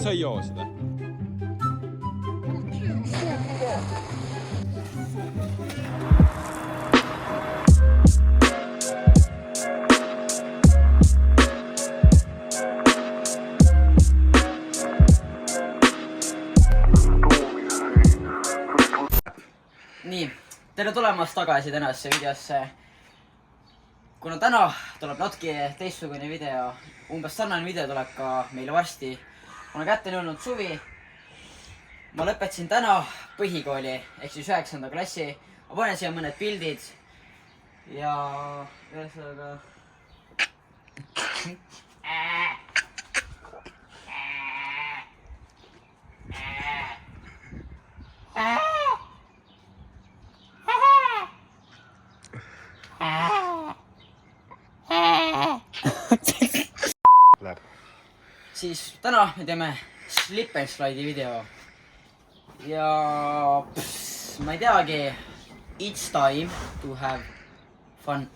sa ei joo seda? Nii, tere tulemast tagasi tänasesse videosse. Kuna täna tuleb natuke teistsugune video, umbes sarnane video tuleb ka meile varsti. Kuna kätte on jõudnud suvi, ma lõpetasin täna põhikooli ehk siis 9. klassi. Ma panen siia mõned pildid ja ühesõnaga siis täna me teeme slip and slide'i video ja ma ei teagi, it's time to have fun.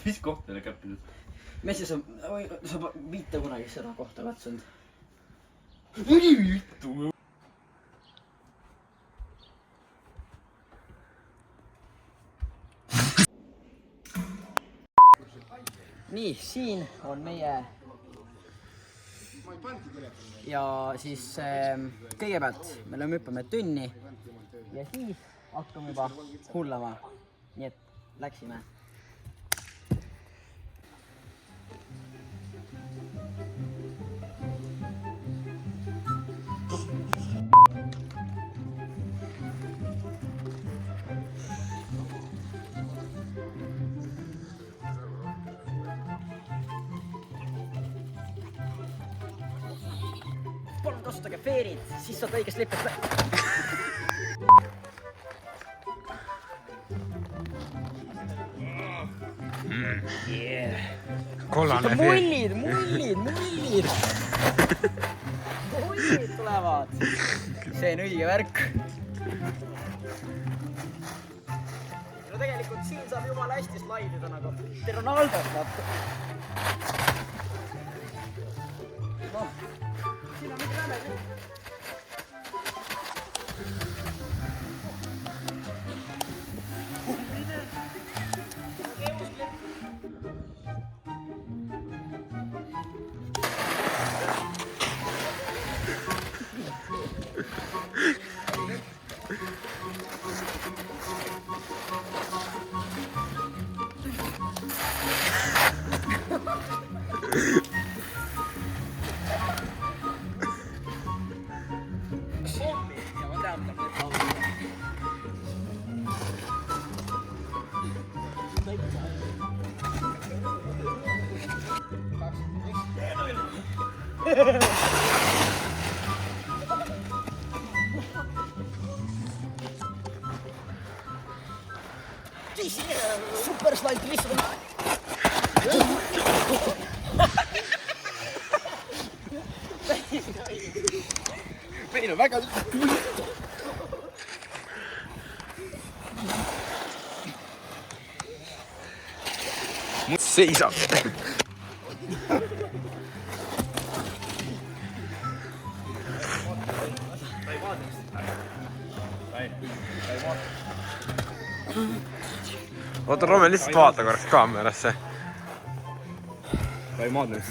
Mis kohta teile käppinud? Messi, sa mitte kunagi seda kohta katsunud? Nii, siin on meie ja siis kõigepealt me lööme hüppame tünni ja siis hakkame juba hullama. Nii et läksime. Palun kasutage feerid, siis saad õigest lipet. Kollane feer. Mullid tulevad. See on õige värk. No tegelikult siin saab jumala hästi slaidida nagu Ronaldo saab. No. Siin on mingi läme küll. Super slide lihtsalt. Meil on väga seisab. Oota, Rome, lihtsalt vaata korraks kaamerasse. Tai maadlust.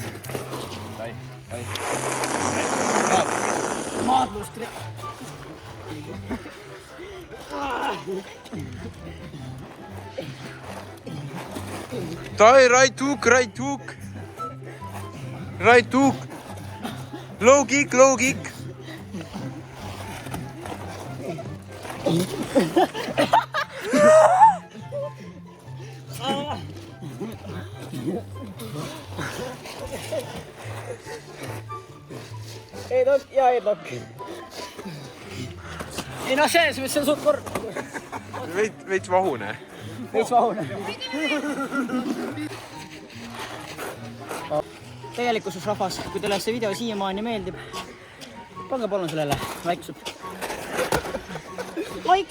Tai. Maadlust. Tai, right hook. Right hook. Low kick. Headlock ja headlock. Ei no see on suht kord. Veits vahune. Tegelikkuses rahvas, kui teile see video siiamaani meeldib, pange palun sellele like,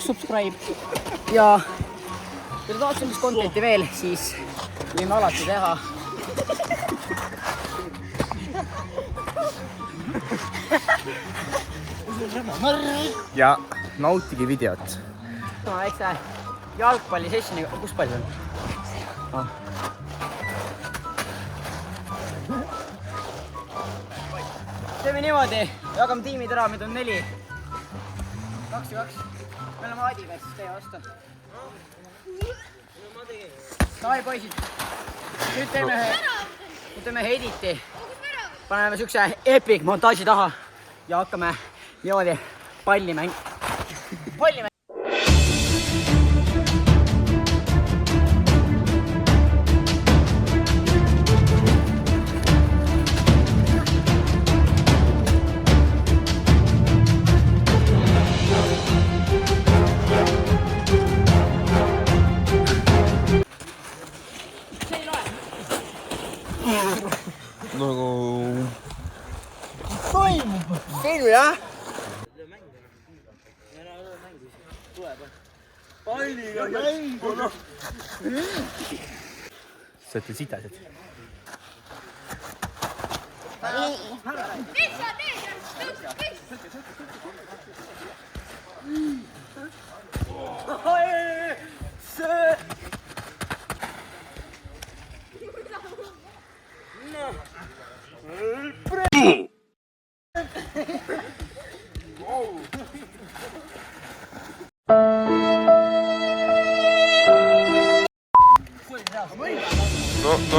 subscribe ja kui te tahate sellist contenti veel, siis võime alati teha ja nautige videot. Väikse jalgpallisessioni, kus pall on? Teeme niimoodi, jagame tiimid ära, meid on 4. 2 ja 2. Me oleme Adiga, siis teie vastu. Davai poisid. Nüüd teeme editi. Paneme siukse epic montaaži taha ja hakkame niimoodi palli mängima. Nagu... Toimub! Keenu jah! Palliga mängu, noh! Sööte sitased.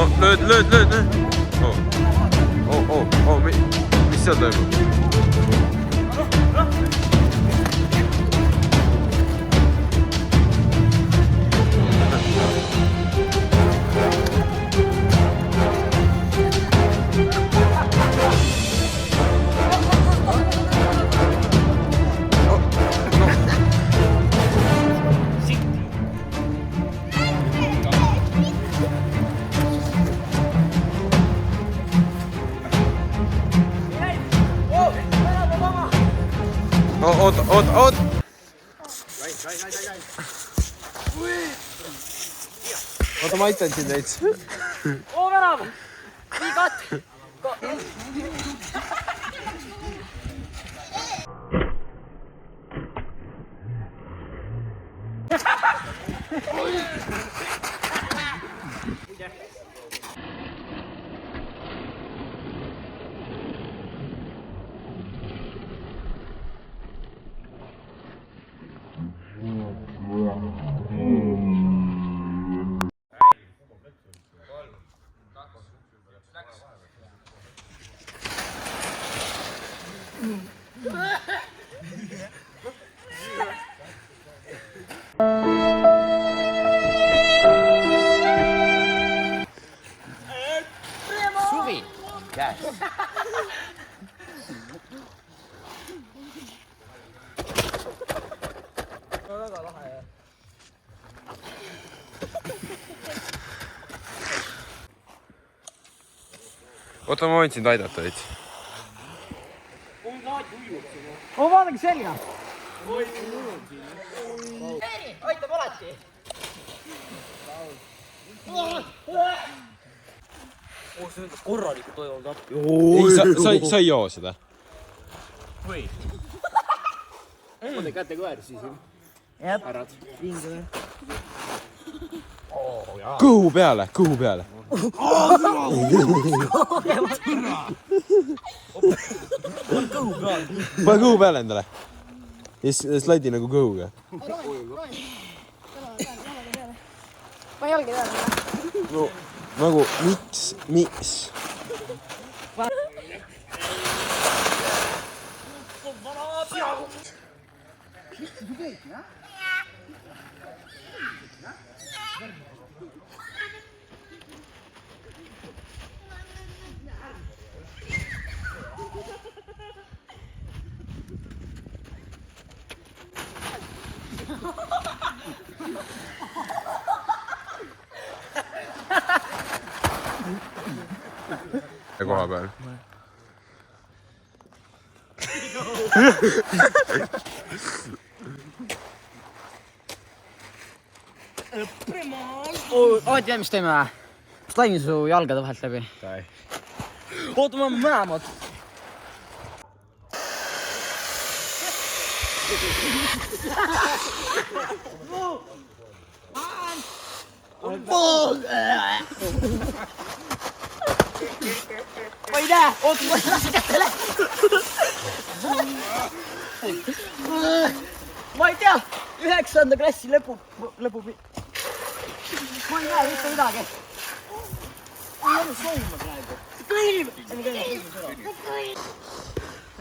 No, lööd. Mis seal toimub? Oot! Oota, ma aitan sind veits. Värav! Viigat! Suvi! Käes! Väga lahe jah. Oota, ma võin sind aidata veits. Vaadake selga! Aitab alati! See on korralikult toimunud appi. Ei, sa ei joo seda. Või? Mõne käte koer siis ju. Härrad. Kõhu peale. Pane kõhu peale endale. Ja slaidi nagu kõhuga. Ma jalgi peale. No, nagu, miks? Koha peal. Oot, mis teeme või? Slain su jalgade vahelt läbi. Oota, ma mõlemad. ma ei näe, oota, ma lasin kätele. ma ei tea, 9. klassi lõpu. ma ei näe mitte midagi.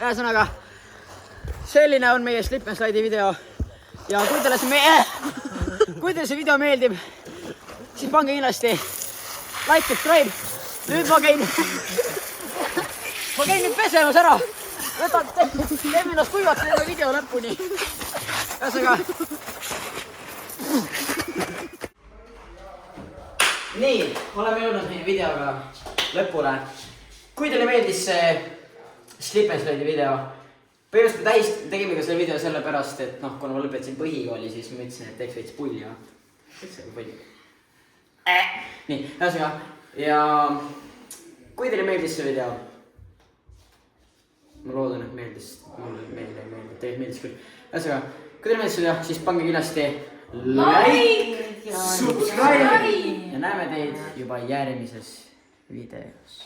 ühesõnaga, selline on meie Slip and Slide'i video ja kui teile see video meeldib, siis pange kindlasti like, subscribe. Nüüd ma käin nüüd pesemas ära. Teeme ennast kuivaks selle video lõpuni. Ühesõnaga. Nii, oleme jõudnud meie videoga lõpule. Kui teile meeldis see Slip and Slide'i video, põhimõtteliselt me tegime ka selle video sellepärast, et kuna ma lõpetasin põhikooli, siis ma ütlesin, et teeks veits pulli. Nii, ühesõnaga. Ja kui teile meeldis see video, ma loodan, et meeldis, mulle meeldis, teile meeldis küll. Ühesõnaga, kui teile meeldis see video, siis pange kindlasti like, subscribe ja näeme teid juba järgmises videos.